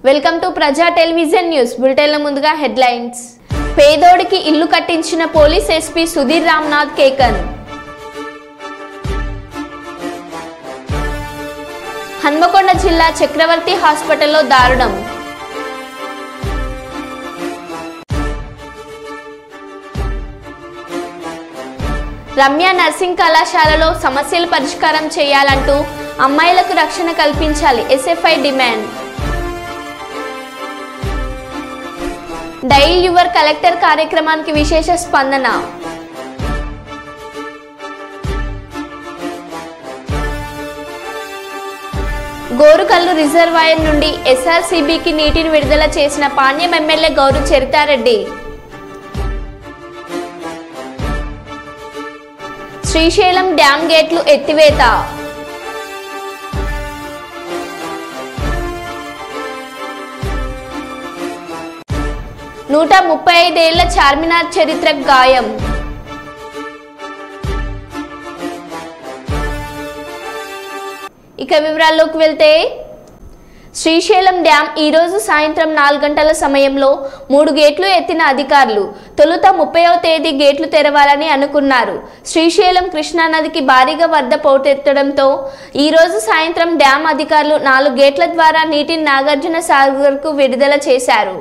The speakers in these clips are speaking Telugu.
వెల్కమ్ టు ప్రజా టెలివిజన్ న్యూస్ బులెటిన్ల ముందుగా హెడ్లైన్స్. పేదోడికి ఇల్లు కట్టించిన పోలీస్ ఎస్పీ సుధీర్ రామ్నాథ్ కేకన్. హన్మకొండ జిల్లా చక్రవర్తి హాస్పిటల్లో దారుణం. రమ్య నర్సింగ్ కళాశాలలో సమస్యలు పరిష్కారం చేయాలంటూ అమ్మాయిలకు రక్షణ కల్పించాలి SFI demand. Dial your collector కార్యక్రమానికి విశేష స్పందన. గోరుకల్లు రిజర్వాయర్ నుండి ఎస్ఆర్సీబీకి నీటిని విడుదల చేసిన పాణ్యం ఎమ్మెల్యే గౌరు చరితారెడ్డి. శ్రీశైలం డ్యాం గేట్లు ఎత్తివేత. 135 ఏళ్ల చార్మినార్ చరిత్ర గాయం. ఇక వివరాల్లోకి వెళ్తే, శ్రీశైలం డ్యాం ఈరోజు సాయంత్రం 4 గంటల సమయంలో 3 గేట్లు ఎత్తిన అధికారులు తొలుత 30వ తేదీ గేట్లు తెరవాలని అనుకున్నారు. శ్రీశైలం కృష్ణానదికి భారీగా వరద పోటెత్తడంతో ఈరోజు సాయంత్రం డ్యాం అధికారులు 4 గేట్ల ద్వారా నీటిని నాగార్జున సాగర్కు విడుదల చేశారు.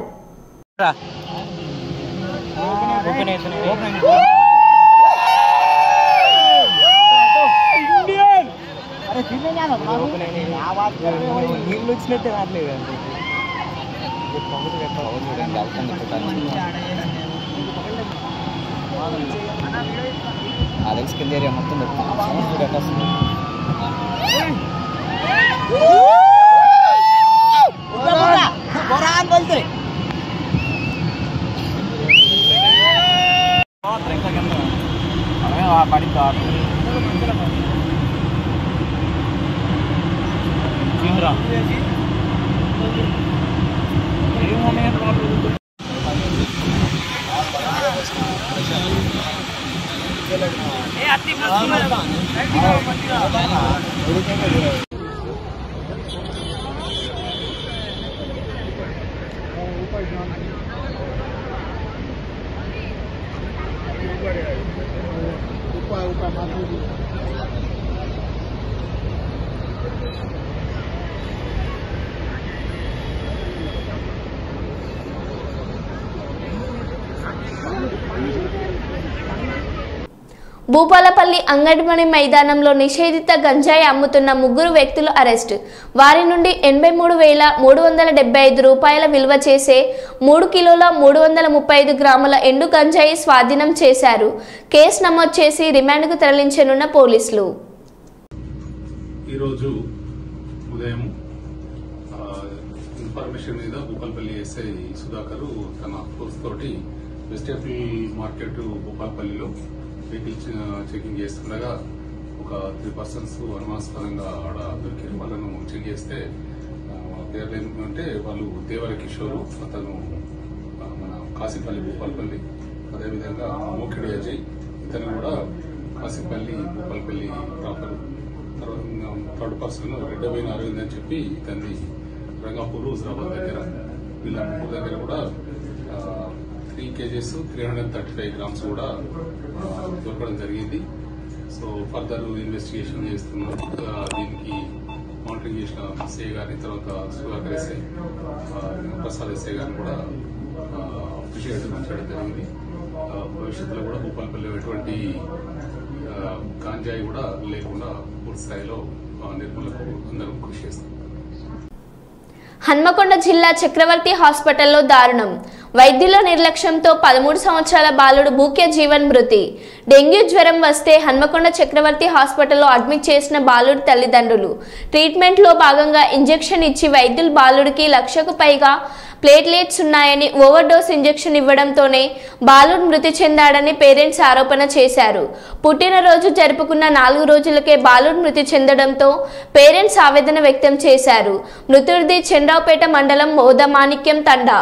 భూపాలపల్లి అంగడిమణి మైదానంలో నిషేధిత గంజాయి అమ్ముతున్న 3 వ్యక్తులు అరెస్ట్. వారి నుండి 83,375 రూపాయల విలువ చేసే 3 కిలోల 335 గ్రాముల ఎండు గంజాయి స్వాధీనం చేశారు. కేసు నమోదు చేసి రిమాండ్కు తరలించనున్న పోలీసులు. ఈరోజు ఉదయం ఇన్ఫర్మేషన్ మీద భూపాలపల్లి ఎస్ఐ సుధాకర్ తన ఫోర్స్ తోటి వెజిటేబుల్ మార్కెట్ భూపాలపల్లిలో వెహికల్స్ చెకింగ్ చేస్తుండగా ఒక 3 పర్సన్స్ అనుమానాస్పదంగా ఆడ దొరికారు. వాళ్ళను చెక్ చేస్తే పేర్లు ఏంటంటే వాళ్ళు దేవర కిషోర్, అతను మన కాసిపల్లి భూపాలపల్లి, అదేవిధంగా మోకిడి అజయ్, ఇతను కూడా Kasipalli Bhupalpalli proper. Third person Reddaboina Aravind అని చెప్పి ఇతన్ని రంగాపూర్ హుజరాబాద్ దగ్గర, వీళ్ళ ముగ్గురు దగ్గర కూడా 3 kgs 335 grams కూడా దొరకడం జరిగింది. సో ఫర్దర్ ఇన్వెస్టిగేషన్ చేస్తున్నాం. దీనికి మానిటరింగ్ చేసిన ఎస్ఐ గారిని, తర్వాత సుధాకర్ ఎస్ఐ, ప్రసాద్ ఎస్ఐ గారిని కూడా అప్రిషియేట్ చేయడం జరిగింది. భవిష్యత్తులో కూడా భూపాలపల్లిలో ఎటువంటి గాంజాయి కూడా లేకుండా పూర్తి స్థాయిలో నిర్మూలనకు అందరం కృషి చేస్తాం. హన్మకొండ జిల్లా చక్రవర్తి హాస్పిటల్లో దారుణం. వైద్యుల నిర్లక్ష్యంతో 13 సంవత్సరాల బాలుడు భూక్య జీవన్ మృతి. డెంగ్యూ జ్వరం వస్తే హన్మకొండ చక్రవర్తి హాస్పిటల్లో అడ్మిట్ చేసిన బాలుడి తల్లిదండ్రులు ట్రీట్మెంట్లో భాగంగా ఇంజెక్షన్ ఇచ్చి వైద్యులు బాలుడికి 1,00,000కు పైగా ప్లేట్లెట్స్ ఉన్నాయని ఓవర్ డోస్ ఇంజెక్షన్ ఇవ్వడంతోనే బాలుడు మృతి చెందాడని పేరెంట్స్ ఆరోపణ చేశారు. పుట్టినరోజు జరుపుకున్న 4 రోజులకే బాలుడు మృతి చెందడంతో పేరెంట్స్ ఆవేదన వ్యక్తం చేశారు. మృతుడిది చంద్రావుపేట మండలం మోదమాణిక్యం తండా.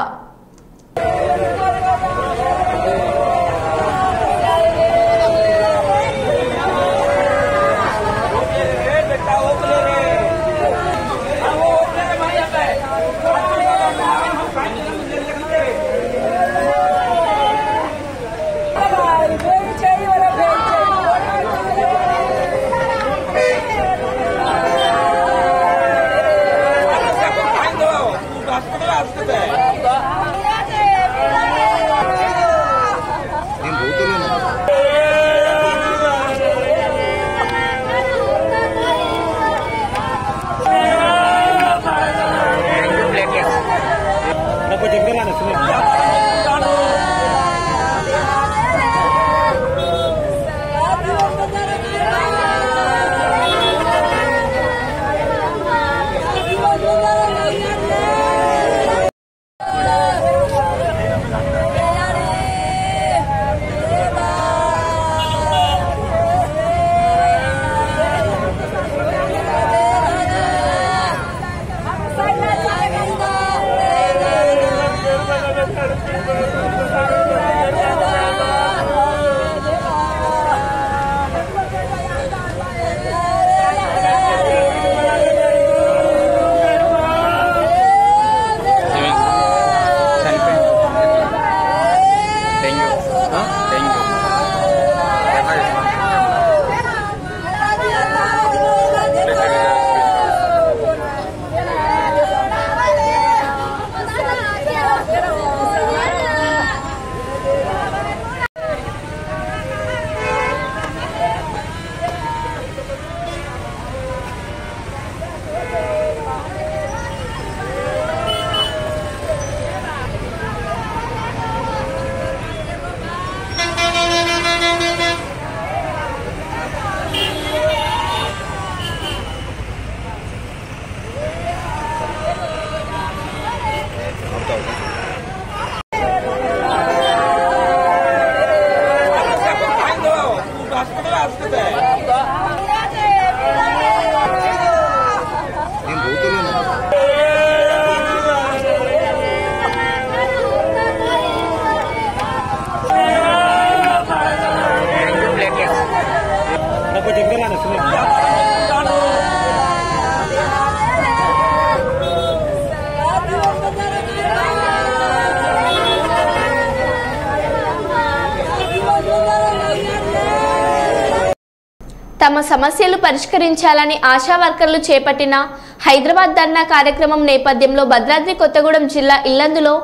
తమ సమస్యలు పరిష్కరించాలని ఆశా వర్కర్లు చేపట్టిన హైదరాబాద్ ధర్నా కార్యక్రమం నేపథ్యంలో భద్రాద్రి కొత్తగూడెం జిల్లా ఇల్లందులో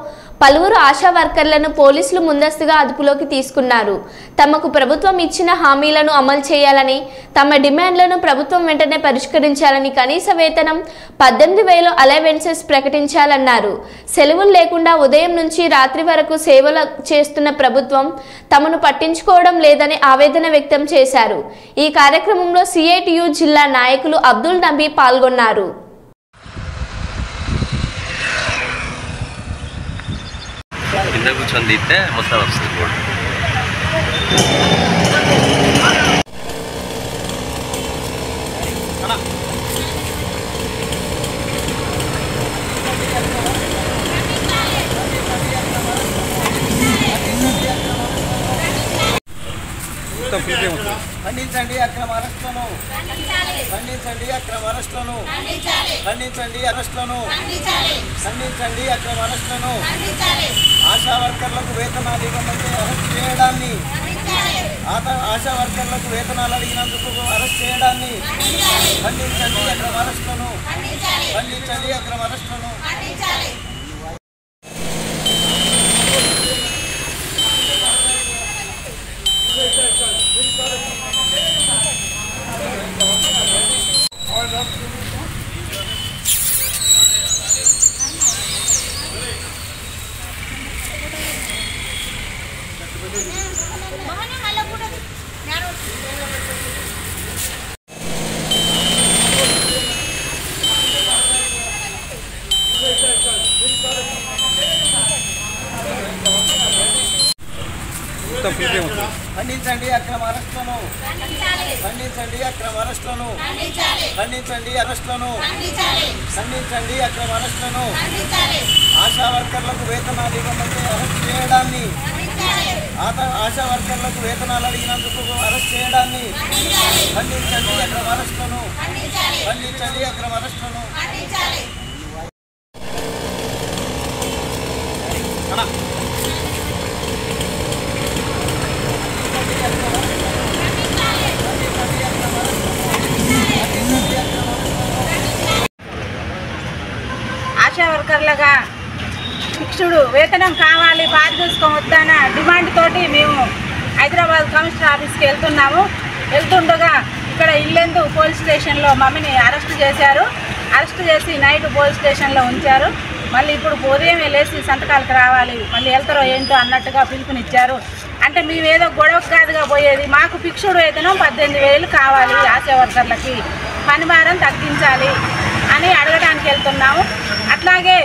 పలువురు ఆశా వర్కర్లను పోలీసులు ముందస్తుగా అదుపులోకి తీసుకున్నారు. తమకు ప్రభుత్వం ఇచ్చిన హామీలను అమలు చేయాలని, తమ డిమాండ్లను ప్రభుత్వం వెంటనే పరిష్కరించాలని, కనీస వేతనం 18,000 అలవెన్సెస్ ప్రకటించాలన్నారు. సెలవులు లేకుండా ఉదయం నుంచి రాత్రి వరకు సేవలు చేస్తున్న ప్రభుత్వం తమను పట్టించుకోవడం లేదని ఆవేదన వ్యక్తం చేశారు. ఈ కార్యక్రమంలో సిఐటియు జిల్లా నాయకులు అబ్దుల్ నబీ పాల్గొన్నారు. కింద కూర్చొని తీస్తే మొత్తం వస్తుంది కూడా. ఖండించండి అక్రమ అరెస్టులను, ఖండించండి అక్రమ అరెస్టులను, ఖండించండి అరెస్టులను, ఖండించండి అక్రమ అరెస్టులను, ఆశా వర్కర్లకు వేతనాలు ఇవ్వమంటే అరెస్ట్ చేయడాన్ని, ఆశా వర్కర్లకు వేతనాలు అడిగినందుకు అరెస్ట్ చేయడాన్ని ఖండించండి అక్రమ అరెస్టులను, ఖండించండి అక్రమ అరెస్టులను. ఖండించండి అక్రమ అరెస్టులను, ఖండించండి అక్రమ అరెస్టులను, ఖండించండి అరెస్టులను, ఖండించండి అక్రమ అరెస్టులను, ఆశా వర్కర్లకు వేతనాలు ఇవ్వమంటే అరెస్ట్ చేయడాన్ని, ఆశా వర్కర్లకు వేతనాలు అడిగినందుకు అరెస్ట్ చేయడాన్ని ఖండించండి అక్రమ అరెస్టులను, ఖండించండి అక్రమ అరెస్టులను. ఆశా వర్కర్లుగా శిక్షుడు వేతనం కావాలి, బాధ చూసుకోవద్దన్న డిమాండ్ తోటి మేము హైదరాబాద్ కమిషనర్ ఆఫీస్కి వెళ్తుండగా ఇక్కడ ఇల్లెందు పోలీస్ స్టేషన్లో మమ్మీని అరెస్ట్ చేశారు. అరెస్ట్ చేసి నైట్ పోలీస్ స్టేషన్లో ఉంచారు. మళ్ళీ ఇప్పుడు ఉదయం లేచి సంతకాలకు రావాలి, మళ్ళీ వెళ్తారో ఏంటో అన్నట్టుగా పిలుపునిచ్చారు. అంటే మేమేదో గొడవ కాదుగా పోయేది, మాకు ఫిక్స్డ్ వేతనం 18,000 కావాలి, ఆశా వర్కర్లకి పని భారం తగ్గించాలి అని అడగడానికి వెళ్తున్నాము. అట్లాగే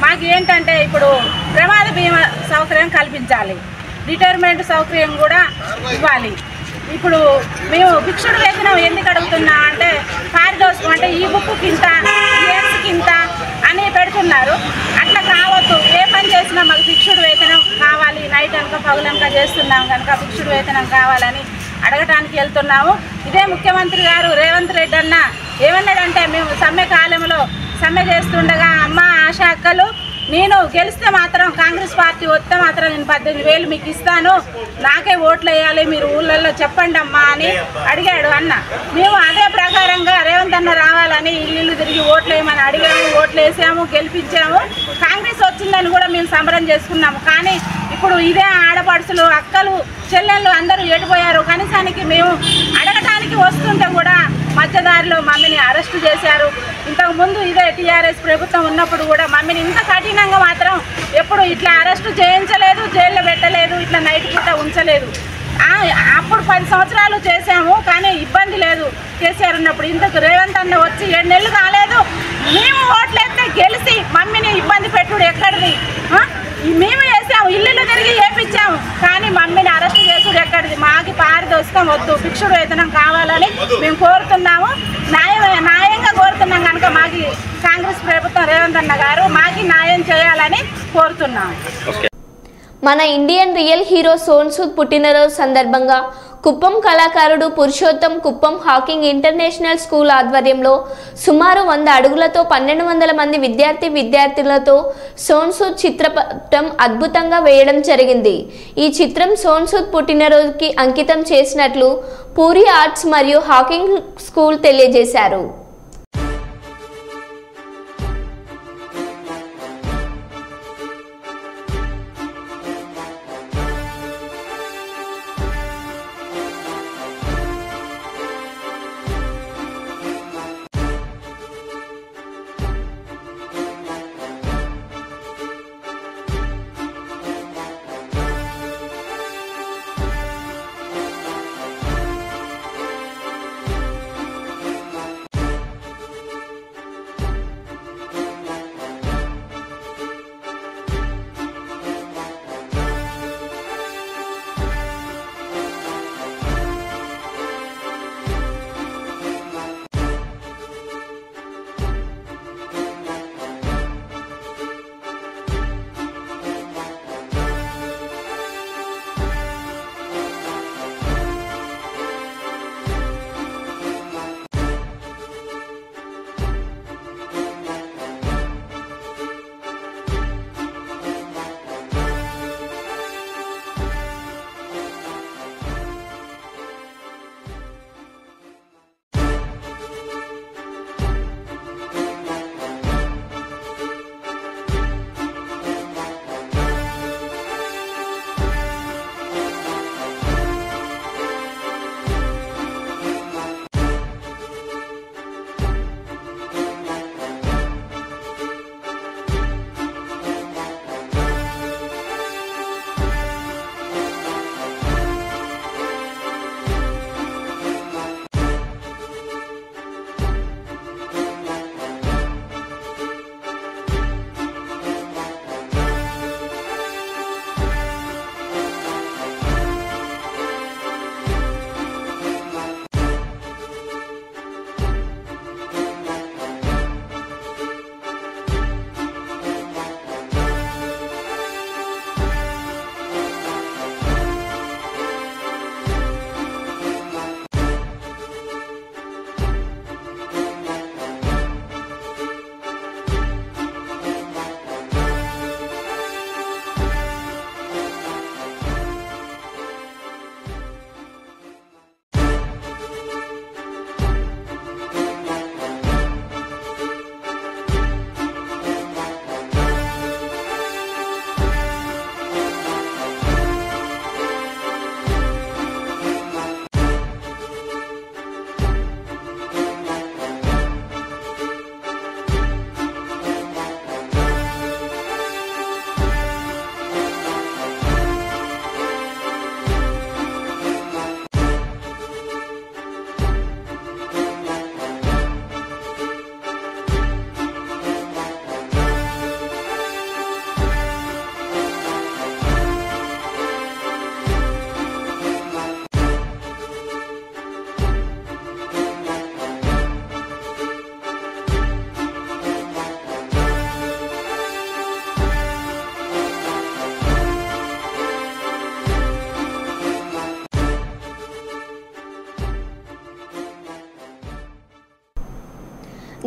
మాకు ఏంటంటే ఇప్పుడు ప్రమాద బీమా సౌకర్యం కల్పించాలి, రిటైర్మెంట్ సౌకర్యం కూడా ఇవ్వాలి. ఇప్పుడు మేము ఫిక్స్డ్ వేతనం ఎందుకు అడుగుతున్నాం అంటే పారితోషికం అంటే ఈ బుక్కి ఇంత, ఈ ఎక్స్కి ఇంత అని పెడుతున్నారు. అట్లా కావద్దు, ఏ పని చేసినా మాకు ఫిక్స్డ్ వేతనం కావాలి, నైట్ అనక పగులనక చేస్తున్నాం కనుక ఫిక్స్డ్ వేతనం కావాలని అడగటానికి వెళ్తున్నాము. ఇదే ముఖ్యమంత్రి గారు రేవంత్ రెడ్డి అన్న ఏమన్నాడంటే, మేము సమ్మె కాలంలో సమ్మె చేస్తుండగా అమ్మ ఆశా అక్కలు నేను గెలిస్తే మాత్రం కాంగ్రెస్ పార్టీ వస్తే మాత్రం నేను 18,000 మీకు ఇస్తాను, నాకే ఓట్లు వేయాలి, మీరు ఊళ్ళల్లో చెప్పండి అమ్మా అని అడిగాడు అన్న. మేము అదే ప్రకారంగా రేవంత్ అన్న రావాలని ఇల్లు తిరిగి ఓట్లు వేయమని అడిగాము, ఓట్లు వేసాము, గెలిపించాము. కాంగ్రెస్ వచ్చిందని కూడా మేము సంబరం చేసుకున్నాము. కానీ ఇప్పుడు ఇదే ఆడపడుచులు అక్కలు చెల్లెళ్ళు అందరూ ఎడిపోయారు. కనీసానికి మేము అడగటానికి వస్తుంటే కూడా మధ్యదారిలో మమ్మీని అరెస్టు చేశారు. ఇంతకుముందు ఇదే టీఆర్ఎస్ ప్రభుత్వం ఉన్నప్పుడు కూడా మమ్మీని ఇంత కఠినంగా మాత్రం ఎప్పుడు ఇట్లా అరెస్టు చేయించలేదు, జైల్లో పెట్టలేదు, ఇట్లా నైట్ పూట ఉంచలేదు. అప్పుడు 10 సంవత్సరాలు చేశాము కానీ ఇబ్బంది లేదు కేసీఆర్ ఉన్నప్పుడు. ఇంతకు రేవంత్ అన్న వచ్చి 7 నెలలు కాలేదు, మేము ఓట్లేస్తే గెలిచి మమ్మీని ఇబ్బంది పెట్టుడు ఎక్కడిది? మేము వేసాము, ఇల్లు తిరిగి వేపించాము, కానీ మమ్మీని అరెస్ట్ చేసుడు ఎక్కడిది? మాకు పారితోషికం వద్దు, ఫిక్స్డ్ వేతనం కావాలని మేము కోరుతున్నాము. న్యాయంగా కోరుతున్నాం కనుక మాకు కాంగ్రెస్ ప్రభుత్వం రేవంత్ అన్న గారు మాకు న్యాయం చేయాలని కోరుతున్నాము. మన Indian real hero Sonu Sood పుట్టినరోజు సందర్భంగా కుప్పం కళాకారుడు Purushottam Kuppam Hawking international school ఆధ్వర్యంలో సుమారు 100 అడుగులతో 1200 మంది విద్యార్థులతో సోను సూద్ చిత్రపటం అద్భుతంగా వేయడం జరిగింది. ఈ చిత్రం సోను సూద్ పుట్టినరోజుకి అంకితం చేసినట్లు పూరి ఆర్ట్స్ మరియు హాకింగ్ స్కూల్ తెలియజేశారు.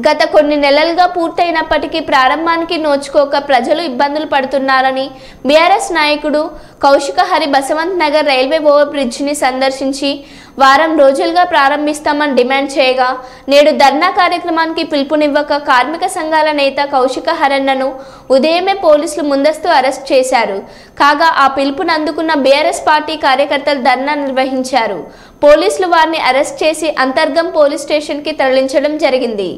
గత కొన్ని నెలలుగా పూర్తయినప్పటికీ ప్రారంభానికి నోచుకోక ప్రజలు ఇబ్బందులు పడుతున్నారని బీఆర్ఎస్ నాయకుడు కౌశికహరి బసవంత్ నగర్ రైల్వే ఓవర్ బ్రిడ్జిని సందర్శించి వారం రోజులుగా ప్రారంభిస్తామని డిమాండ్ చేయగా నేడు ధర్నా కార్యక్రమానికి పిలుపునివ్వక కార్మిక సంఘాల నేత కౌశికహరన్నను ఉదయమే పోలీసులు ముందస్తు అరెస్ట్ చేశారు. కాగా ఆ పిలుపును అందుకున్న బీఆర్ఎస్ పార్టీ కార్యకర్తలు ధర్నా నిర్వహించారు. పోలీసులు వారిని అరెస్ట్ చేసి అంతర్గం పోలీస్ స్టేషన్కి తరలించడం జరిగింది.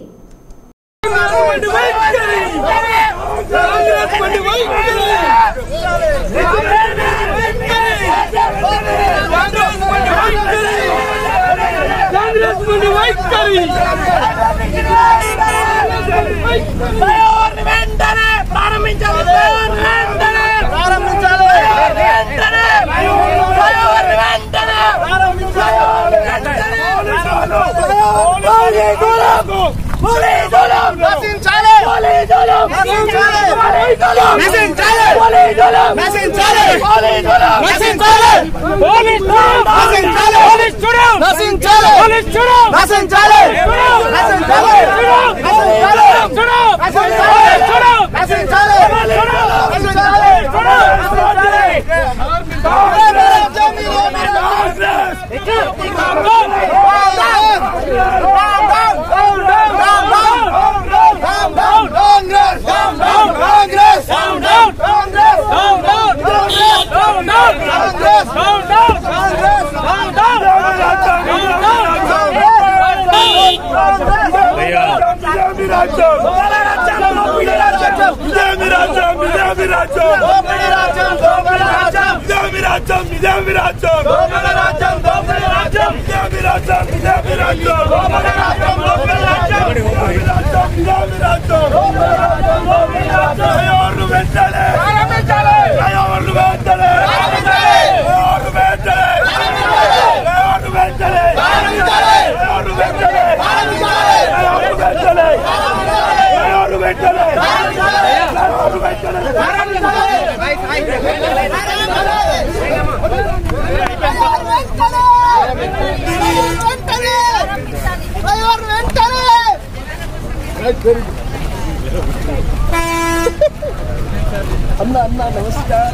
అన్న నమస్కారం.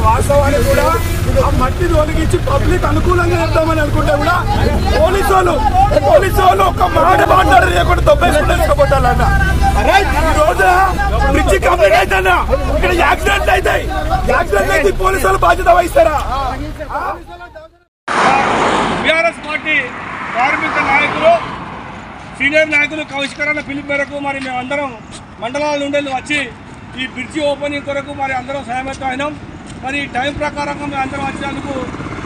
వాస్తవాన్ని కూడా ఆ మట్టి తొలగించి పబ్లిక్ అనుకూలంగా వెళ్తామని అనుకుంటే కూడా పోలీసు వాళ్ళు ఒక మాట మాట్లాడారు లేకుండా తొప్పేసుకుంటారన్న. ఈ రోజు బ్రిడ్జి కంప్లీట్ అవుతానా ఇక్కడ యాక్సిడెంట్ అవుతాయి. యాక్సిడెంట్ అయితే పోలీసు వాళ్ళు బాధ్యత వహిస్తారా? బీఆర్ఎస్ పార్టీ కార్మిక నాయకులు సీనియర్ నాయకులు కౌశికరన్న పిలుపు మేరకు మరి మేమందరం మండలాల నుండి వచ్చి ఈ బ్రిడ్జి ఓపెనింగ్ కొరకు మరి అందరం సహమతం అయినాం. మరి టైం ప్రకారంగా మేము అందరం వచ్చినందుకు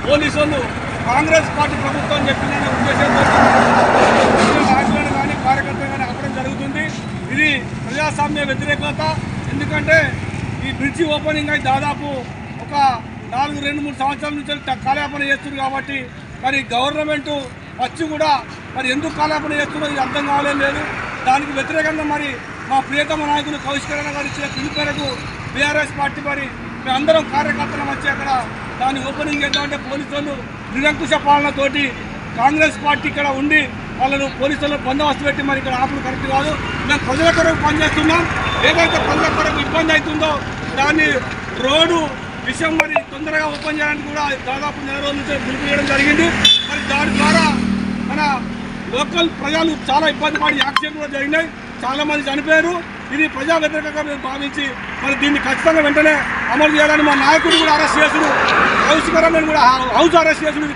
పోలీసు వాళ్ళు కాంగ్రెస్ పార్టీ ప్రభుత్వం చెప్పిన ఉద్దేశంతో నాయకులను కానీ కార్యకర్తలు కానీ ఆపడం జరుగుతుంది. ఇది ప్రజాస్వామ్య వ్యతిరేకత. ఎందుకంటే ఈ బ్రిడ్జి ఓపెనింగ్ అయితే దాదాపు ఒక 2-3 సంవత్సరాల నుంచి కాలయాపన చేస్తుంది. కాబట్టి మరి గవర్నమెంట్ వచ్చి కూడా మరి ఎందుకు కాలయాపన చేస్తుందో ఇది అర్థం కాలేదు. దానికి వ్యతిరేకంగా మరి మా ప్రియతమ నాయకులు కౌశికరన్న గారు ఇచ్చిన పిలుపు మేరకు బీఆర్ఎస్ పార్టీ మరి మేమందరం కార్యకర్తలు వచ్చి అక్కడ దాన్ని ఓపెనింగ్ చేద్దామంటే పోలీసు వాళ్ళు నిరంకుశ పాలనతోటి కాంగ్రెస్ పార్టీ ఇక్కడ ఉండి వాళ్ళను పోలీసులు బందోబస్తు పెట్టి మరి ఇక్కడ ఆపులు కరెక్ట్ కాదు. మేము ప్రజల కొరకు పనిచేస్తున్నాం. ఏదైతే ప్రజల కొరకు ఇబ్బంది అవుతుందో దాన్ని రోడ్డు విషయం మరి తొందరగా ఓపెన్ చేయడానికి కూడా దాదాపు 4 రోజుల నుంచి పిలుపు చేయడం జరిగింది. మరి దాని ద్వారా మన లోకల్ ప్రజలు చాలా ఇబ్బంది పడి యాక్సిడెంట్ కూడా జరిగినాయి. చాలామంది చనిపోయారు. ఇది ప్రజా వ్యతిరేకంగా మేము భావించి మరి దీన్ని ఖచ్చితంగా వెంటనే అమలు చేయాలని మా నాయకుడు కూడా అరెస్ట్ చేసుడు, కౌశికరన్నను కూడా హౌస్ అరెస్ట్ చేసుడు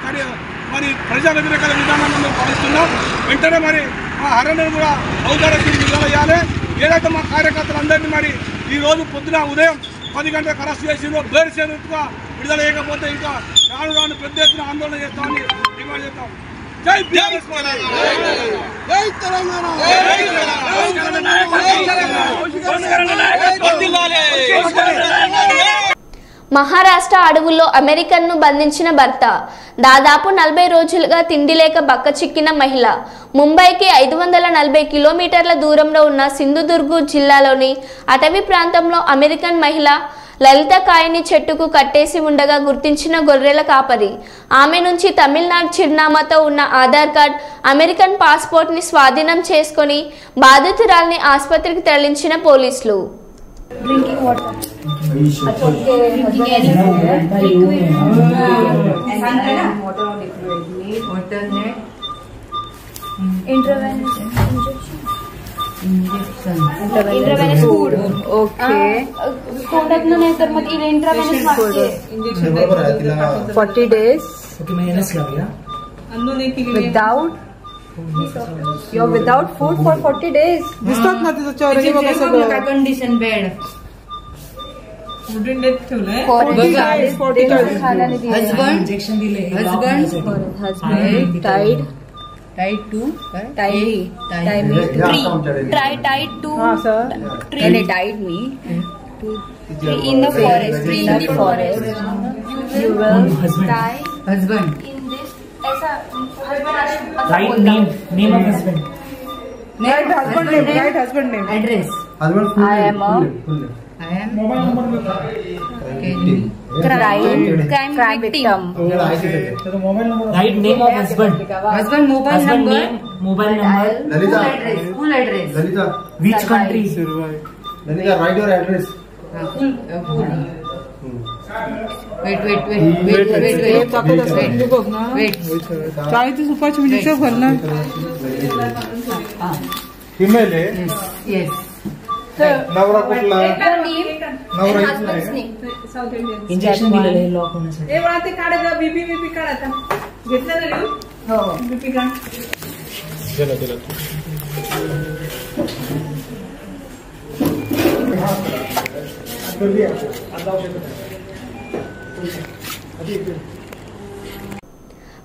మరి ప్రజా వ్యతిరేక విధానాన్ని మేము భావిస్తున్నాం. వెంటనే మరి మా హరణను కూడా హౌస్ అరెస్ట్ విడుదల చేయాలి. ఏదైతే మా కార్యకర్తలందరినీ మరి ఈరోజు పొద్దున ఉదయం 10 గంటలకు అరెస్ట్ చేసిందో బేరుసేరుగా విడుదల చేయకపోతే ఇంకా రాను పెద్ద ఎత్తున ఆందోళన చేస్తామని డిమాండ్ చేస్తాం. జై బీఆర్ఎస్ పార్టీ, జై తెలంగాణ, మహారాష్ట్ర అడవుల్లో అమెరికన్ను బంధించిన భర్త. దాదాపు 40 రోజులుగా తిండి లేక బక్కచిక్కిన మహిళ. ముంబైకి 540 కిలోమీటర్ల దూరంలో ఉన్న సింధుదుర్గ్ జిల్లాలోని అటవీ ప్రాంతంలో అమెరికన్ మహిళ లలిత కాయని చెట్టుకు కట్టేసి ఉండగా గుర్తించిన గొర్రెల కాపరి ఆమె నుంచి తమిళనాడు చిరునామాతో ఉన్న ఆధార్ కార్డ్, అమెరికన్ పాస్పోర్ట్ని స్వాధీనం చేసుకొని బాధితురాల్ని ఆసుపత్రికి తరలించిన పోలీసులు. Drinking water. Intravenous injection. Intravenous food. Okay. Contact no नहीं कर मत ये intravenous मारते. Injection 40 days. Okay, मैं एनएस लग गया. Without. You're without food for 40 days. दिसतात ना तिथं चौरंगी बघा सगळं. Condition bed. Wooden death ठेवलंय. Husband इंजेक्शन दिले. Husband tied to tied to हां sir. and it tied me to in the forest. You will die husband in this ऐसा husband Right name of husband. right husband name address. Husband I am mobile number crime victim. तो mobile number. Right name of husband. Husband mobile number. Mobile number. Lalita. Full address. Lalita. Which country? Lalita, write your address. Full. Wait. Female. Yes. नवरा कुठला? नवरा इंजेक्शन दिलेलं लॉक होण्यासाठी. बीपी काढ आता घेतलं ना हो बीपी काढ.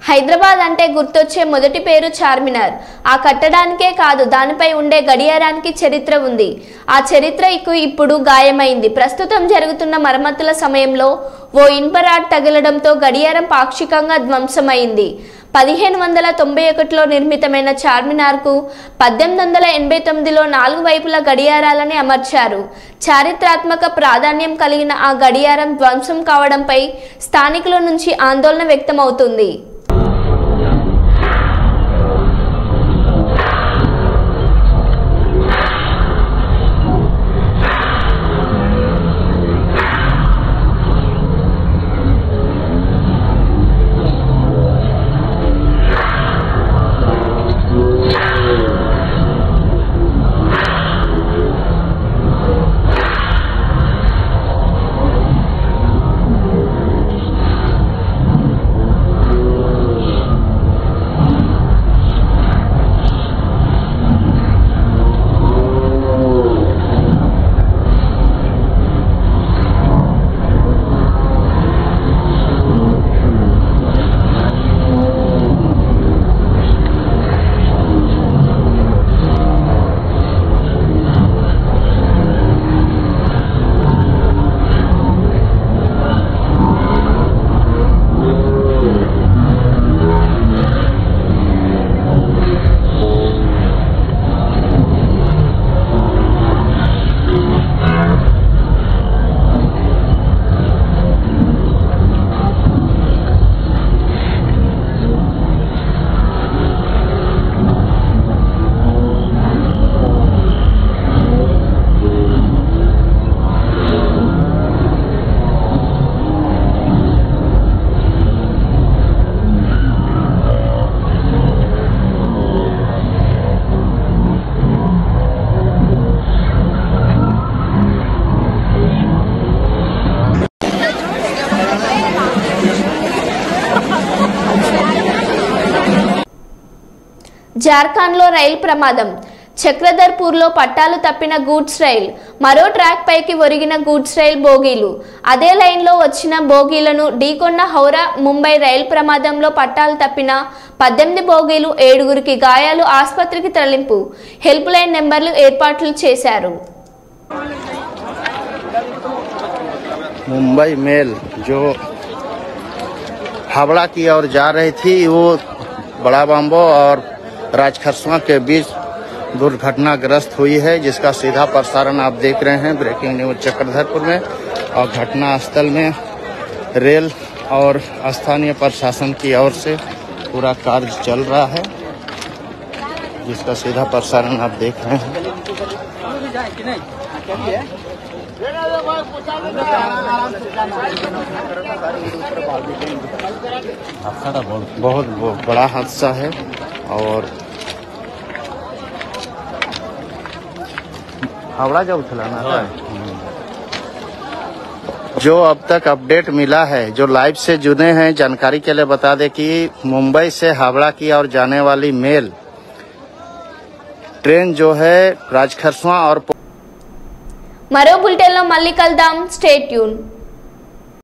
హైదరాబాద్ అంటే గుర్తొచ్చే మొదటి పేరు చార్మినార్. ఆ కట్టడానికే కాదు, దానిపై ఉండే గడియారానికి చరిత్ర ఉంది. ఆ చరిత్రకు ఇప్పుడు గాయమైంది. ప్రస్తుతం జరుగుతున్న మరమ్మతుల సమయంలో ఓ ఇనుపరాడ్ తగలడంతో గడియారం పాక్షికంగా ధ్వంసమైంది. 1591లో నిర్మితమైన చార్మినార్కు 1889లో 4 వైపుల గడియారాలని అమర్చారు. చారిత్రాత్మక ప్రాధాన్యం కలిగిన ఆ గడియారం ధ్వంసం కావడంపై స్థానికుల నుంచి ఆందోళన వ్యక్తమవుతుంది. జార్ఖండ్లో రైలు ప్రమాదం. చక్రధర్పూర్లో పట్టాలు తప్పిన గూడ్స్ రైల్. మరో ట్రాక్ పైకి ఒరిగిన గూడ్స్ రైల్ బోగీలు. అదే లైన్లో వచ్చిన బోగీలను ఢీకొన్న హౌరా ముంబై రైలు ప్రమాదంలో పట్టాలు తప్పిన 18 బోగీలు, 7గురికి గాయాలు. ఆసుపత్రికి తరలింపు. హెల్ప్ లైన్ నెంబర్లు ఏర్పాట్లు చేశారు. मुंबई मेल जो हावड़ा की ओर जा रही थी, वो बड़ा बाम्बो और राजखरसवा के बीच दुर्घटनाग्रस्त हुई है, जिसका सीधा प्रसारण आप देख रहे हैं ब्रेकिंग न्यूज चक्रधरपुर में। और घटना स्थल में रेल और स्थानीय प्रशासन की ओर से पूरा कार्य चल रहा है, जिसका सीधा प्रसारण आप देख रहे हैं। बहुत बड़ा हादसा है और हावड़ा जब चलाना था। जो अब तक अपडेट मिला है, जो लाइव से जुड़े हैं, जानकारी के लिए बता दें कि मुंबई से हावड़ा की ओर जाने वाली मेल ट्रेन जो है राजखरसवा और మరో బులెటిన్లో మళ్ళీ కలుద్దాం. Stay tune.